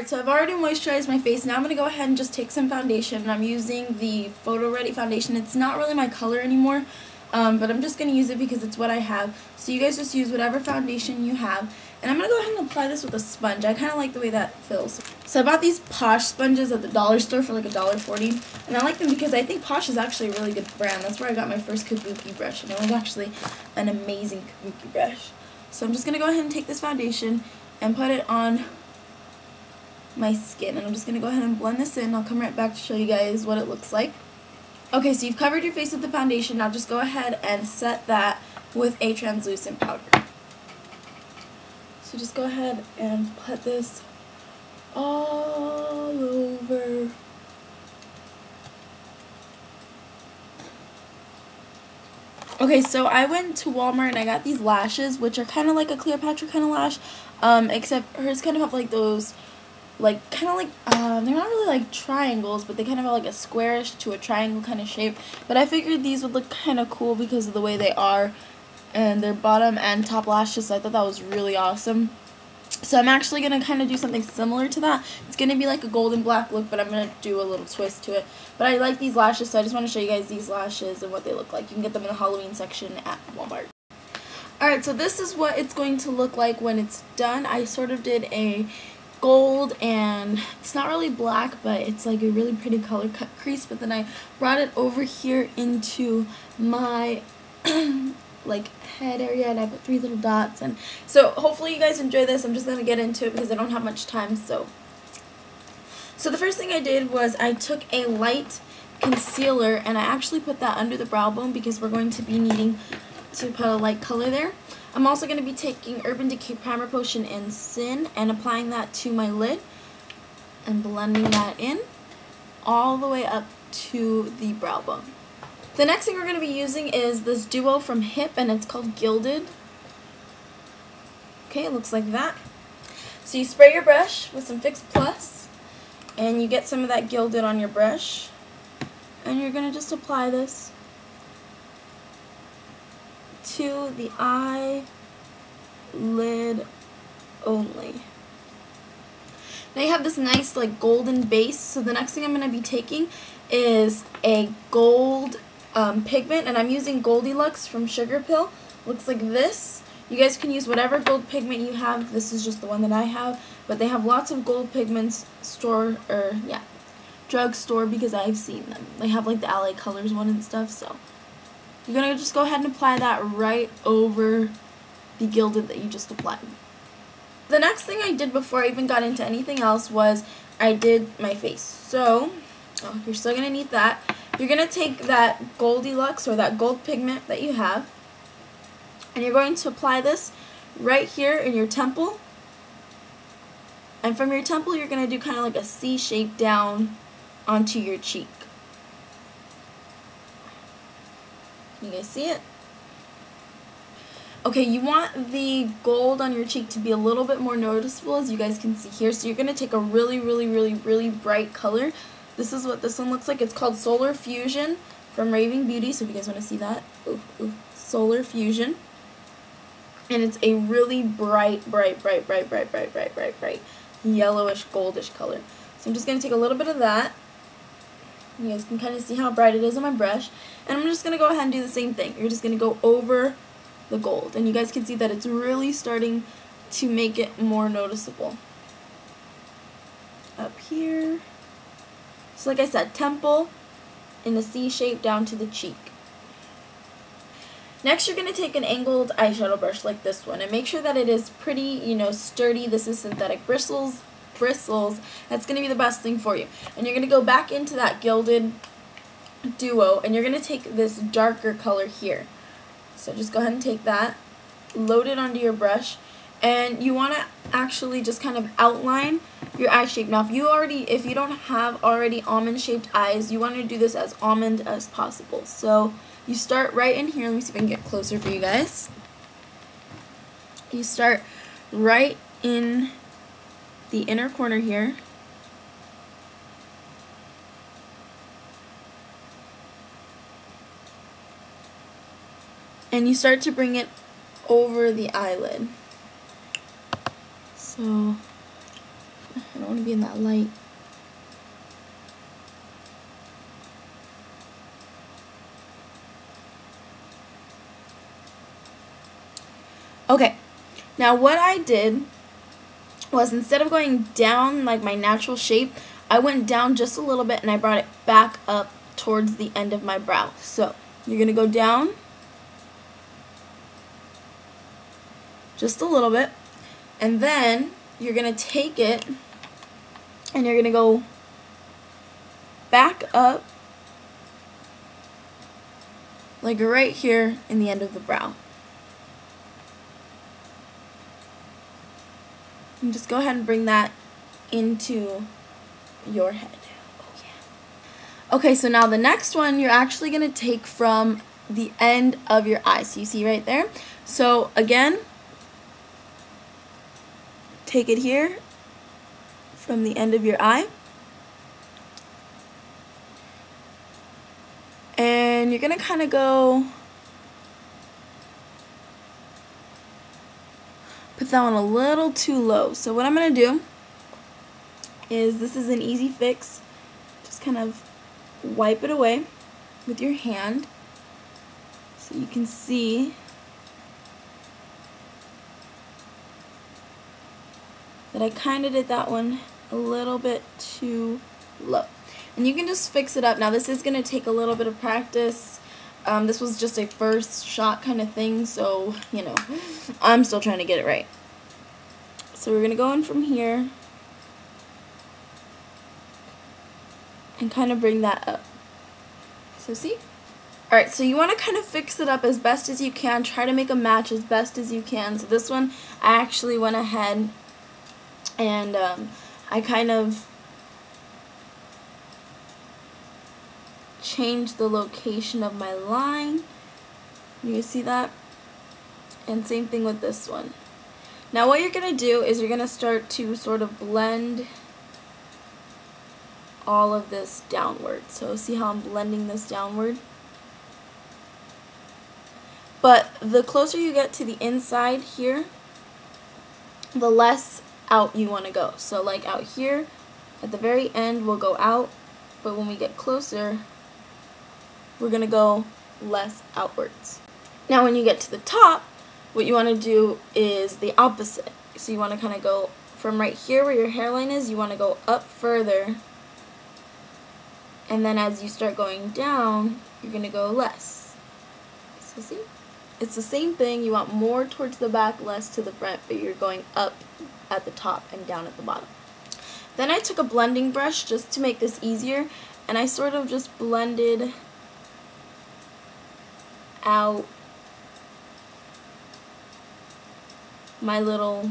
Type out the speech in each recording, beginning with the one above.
Alright, so I've already moisturized my face. Now I'm going to go ahead and just take some foundation. And I'm using the Photo Ready foundation. It's not really my color anymore, but I'm just going to use it because it's what I have. So you guys just use whatever foundation you have. And I'm going to go ahead and apply this with a sponge. I kind of like the way that feels. So I bought these Posh sponges at the dollar store for like $1.40. And I like them because I think Posh is actually a really good brand. That's where I got my first kabuki brush. And it was actually an amazing kabuki brush. So I'm just going to go ahead and take this foundation and put it on my skin, and I'm just going to go ahead and blend this in. I'll come right back to show you guys what it looks like. Okay, so you've covered your face with the foundation. Now just go ahead and set that with a translucent powder. So just go ahead and put this all over. Okay, so I went to Walmart and I got these lashes, which are kind of like a Cleopatra kind of lash, except hers kind of have like those, like kind of like they're not really like triangles, but they kind of have like a squarish to a triangle kind of shape. But I figured these would look kind of cool because of the way they are, and their bottom and top lashes. So I thought that was really awesome. So I'm actually gonna kind of do something similar to that. It's gonna be like a golden black look, but I'm gonna do a little twist to it. But I like these lashes, so I just want to show you guys these lashes and what they look like. You can get them in the Halloween section at Walmart. Alright, so this is what it's going to look like when it's done. I sort of did a gold, and it's not really black, but it's like a really pretty color cut crease, but then I brought it over here into my like head area, and I put 3 little dots. And so hopefully you guys enjoy this. I'm just going to get into it because I don't have much time. So the first thing I did was I took a light concealer and I actually put that under the brow bone because we're going to be needing to put a light color there. I'm also going to be taking Urban Decay Primer Potion in Sin and applying that to my lid and blending that in all the way up to the brow bone. The next thing we're going to be using is this duo from Hip, and it's called Gilded. Okay, it looks like that. So you spray your brush with some Fix Plus, and you get some of that Gilded on your brush, and you're going to just apply this to the eyelid only. Now you have this nice like golden base, so the next thing I'm going to be taking is a gold pigment, and I'm using Goldilux from Sugar Pill. Looks like this. You guys can use whatever gold pigment you have. This is just the one that I have, but they have lots of gold pigments drugstore because I've seen them. They have like the LA Colors one and stuff, so you're going to just go ahead and apply that right over the Gilded that you just applied. The next thing I did before I even got into anything else was I did my face. So, you're still going to need that. You're going to take that Goldilux or that gold pigment that you have, and you're going to apply this right here in your temple. And from your temple, you're going to do kind of like a C shape down onto your cheek. Can you guys see it? Okay, you want the gold on your cheek to be a little bit more noticeable, as you guys can see here. So you're going to take a really, really, really, really bright color. This is what this one looks like. It's called Solar Fusion from Raving Beauty. So if you guys want to see that, Solar Fusion. And it's a really bright, yellowish, goldish color. So I'm just going to take a little bit of that. You guys can kind of see how bright it is on my brush. And I'm just going to go ahead and do the same thing. You're just going to go over the gold. And you guys can see that it's really starting to make it more noticeable. Up here. So like I said, temple in a C shape down to the cheek. Next, you're going to take an angled eyeshadow brush like this one. And make sure that it is pretty, sturdy. This is synthetic bristles. That's going to be the best thing for you. And you're going to go back into that Gilded duo, and you're going to take this darker color here. So just go ahead and take that, load it onto your brush, and you want to actually just kind of outline your eye shape. Now, if you don't have already almond-shaped eyes, you want to do this as almond as possible. So you start right in here. Let me see if I can get closer for you guys. You start right in the inner corner here. And you start to bring it over the eyelid. So, don't want to be in that light. Okay, now what I did was, instead of going down like my natural shape, I went down just a little bit and I brought it back up towards the end of my brow. So you're going to go down just a little bit, and then you're going to take it and you're going to go back up like right here in the end of the brow. And just go ahead and bring that into your head. Oh yeah. Okay, so now the next one you're actually going to take from the end of your eye. So you see right there? So again, take it here from the end of your eye. And you're going to kind of go, put that one a little too low. So what I'm going to do is, this is an easy fix. Just kind of wipe it away with your hand so you can see that I kind of did that one a little bit too low. And you can just fix it up. Now this is going to take a little bit of practice. This was just a first shot kind of thing, so, you know, I'm still trying to get it right. So we're going to go in from here and kind of bring that up. So see? Alright, so you want to kind of fix it up as best as you can. Try to make a match as best as you can. So this one, I actually went ahead and I kind of changed the location of my line. You see that? And same thing with this one. Now what you're going to do is you're going to start to sort of blend all of this downward. So see how I'm blending this downward? But the closer you get to the inside here, the less out you want to go. So like out here, at the very end we'll go out, but when we get closer, we're going to go less outwards. Now when you get to the top, what you want to do is the opposite. So you want to kind of go from right here where your hairline is, you want to go up further. And then as you start going down, you're going to go less. So see? It's the same thing. You want more towards the back, less to the front, but you're going up at the top and down at the bottom. Then I took a blending brush just to make this easier, and I sort of just blended out my little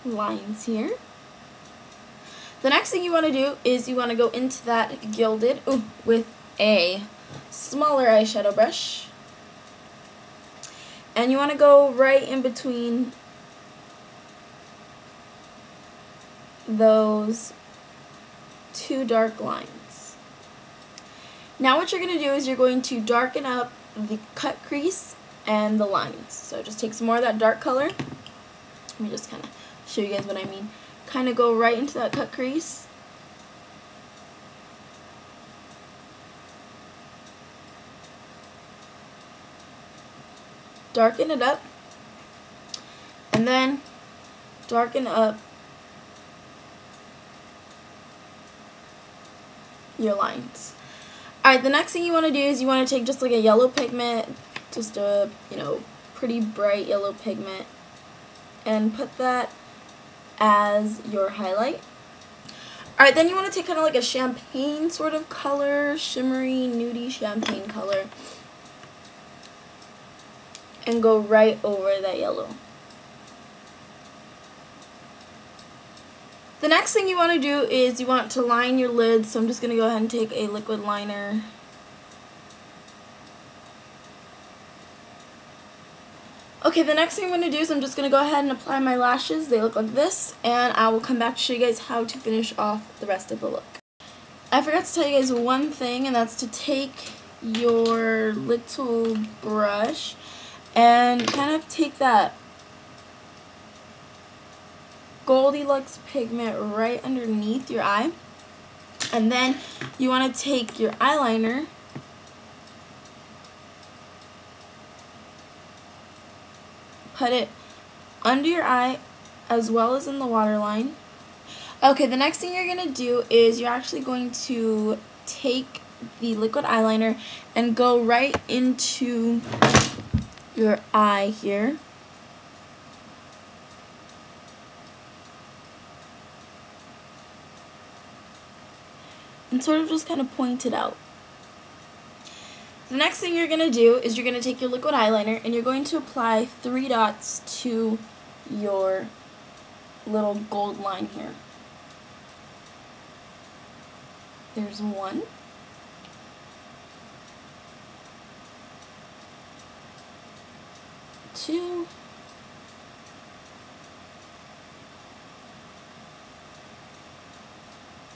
lines here. The next thing you want to do is you want to go into that gilded with a smaller eyeshadow brush, and you want to go right in between those two dark lines. Now what you're going to do is you're going to darken up the cut crease and the lines. So just take some more of that dark color. Let me just kind of show you guys what I mean. Kind of go right into that cut crease. Darken it up. And then darken up your lines. Alright, the next thing you want to do is you want to take just like a yellow pigment, just a, pretty bright yellow pigment, and put that as your highlight. Alright, then you want to take kind of like a champagne sort of color, shimmery, nudie champagne color, and go right over that yellow. The next thing you want to do is you want to line your lids, so I'm just going to go ahead and take a liquid liner. Okay, the next thing I'm going to do is I'm just going to go ahead and apply my lashes. They look like this, and I will come back to show you guys how to finish off the rest of the look. I forgot to tell you guys one thing, and that's to take your little brush and kind of take that Goldilocks pigment right underneath your eye. And then you want to take your eyeliner put it under your eye as well as in the waterline. Okay, the next thing you're going to do is you're actually going to take the liquid eyeliner and go right into your eye here. And sort of just kind of point it out. The next thing you're going to do is you're going to take your liquid eyeliner and you're going to apply 3 dots to your little gold line here. There's 1. 2.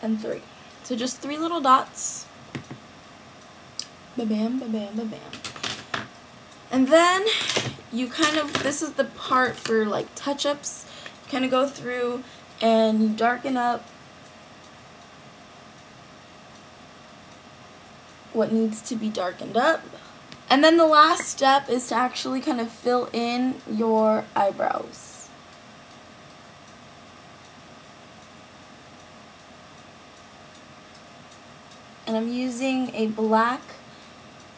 And 3. So just 3 little dots. Ba-bam, ba-bam, ba-bam. And then you kind of, this is the part for like touch-ups. You kind of go through and you darken up what needs to be darkened up. And then the last step is to actually kind of fill in your eyebrows. And I'm using a black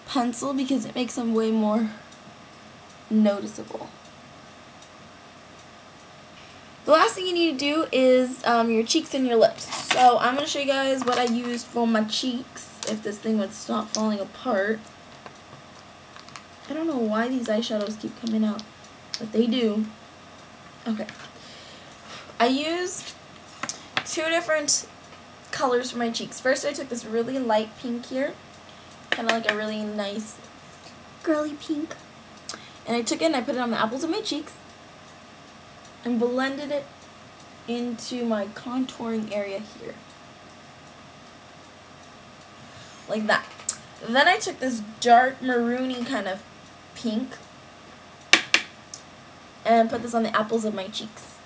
pencil because it makes them way more noticeable. The last thing you need to do is your cheeks and your lips. So I'm going to show you guys what I used for my cheeks, if this thing would stop falling apart. I don't know why these eyeshadows keep coming out, but they do. Okay. I used 2 different colors for my cheeks. First, I took this really light pink here, kind of like a really nice girly pink, and I took it and I put it on the apples of my cheeks and blended it into my contouring area here, like that. Then I took this dark maroony kind of pink and put this on the apples of my cheeks,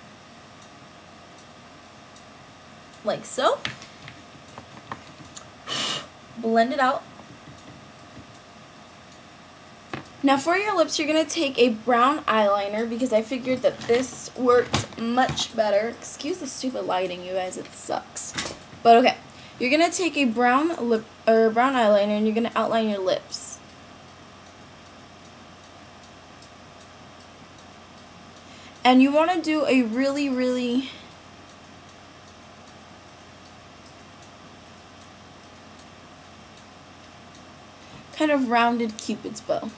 like so. Blend it out. Now for your lips, you're going to take a brown eyeliner because I figured that this works much better. Excuse the stupid lighting, you guys, it sucks. But okay, you're going to take a brown eyeliner and you're going to outline your lips. And you want to do a really kind of rounded Cupid's bow.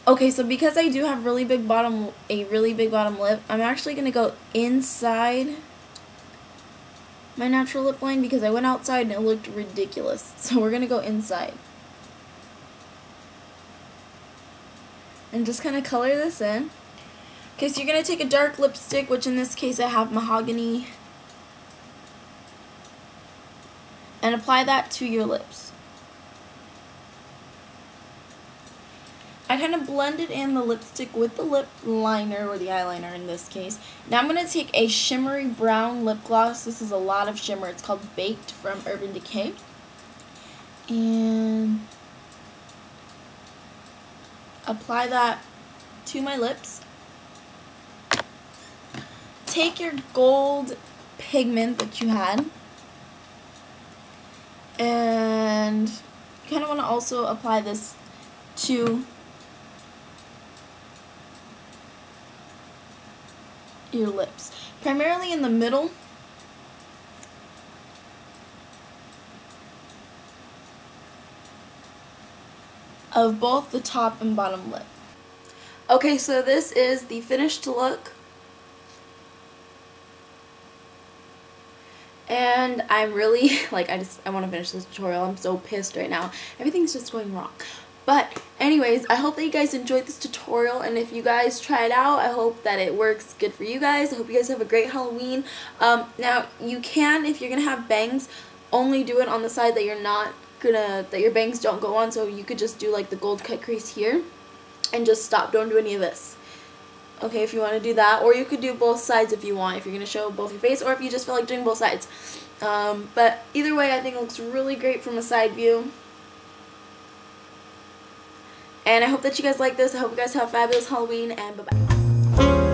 Okay, so because I do have a really big bottom lip, I'm actually going to go inside my natural lip line because I went outside and it looked ridiculous. So we're going to go inside. And just kind of color this in. Okay, so you're going to take a dark lipstick, which in this case I have mahogany, and apply that to your lips. I kind of blended in the lipstick with the lip liner, or the eyeliner in this case. Now I'm going to take a shimmery brown lip gloss. This is a lot of shimmer. It's called Baked from Urban Decay. And apply that to my lips. Take your gold pigment that you had, and you kind of want to also apply this to your lips, primarily in the middle. Of both the top and bottom lip. Okay, so this is the finished look. And I'm really, like, I want to finish this tutorial. I'm so pissed right now. Everything's just going wrong. But anyways, I hope that you guys enjoyed this tutorial, and if you guys try it out, I hope that it works good for you guys. I hope you guys have a great Halloween. Now, you can, if you're going to have bangs, only do it on the side that you're not that your bangs don't go on, so you could just do like the gold cut crease here and just stop. Don't do any of this. Okay, if you want to do that, or you could do both sides if you want, if you're going to show both your face, or if you just feel like doing both sides. But either way, I think it looks really great from a side view. And I hope that you guys like this. I hope you guys have a fabulous Halloween, and bye-bye.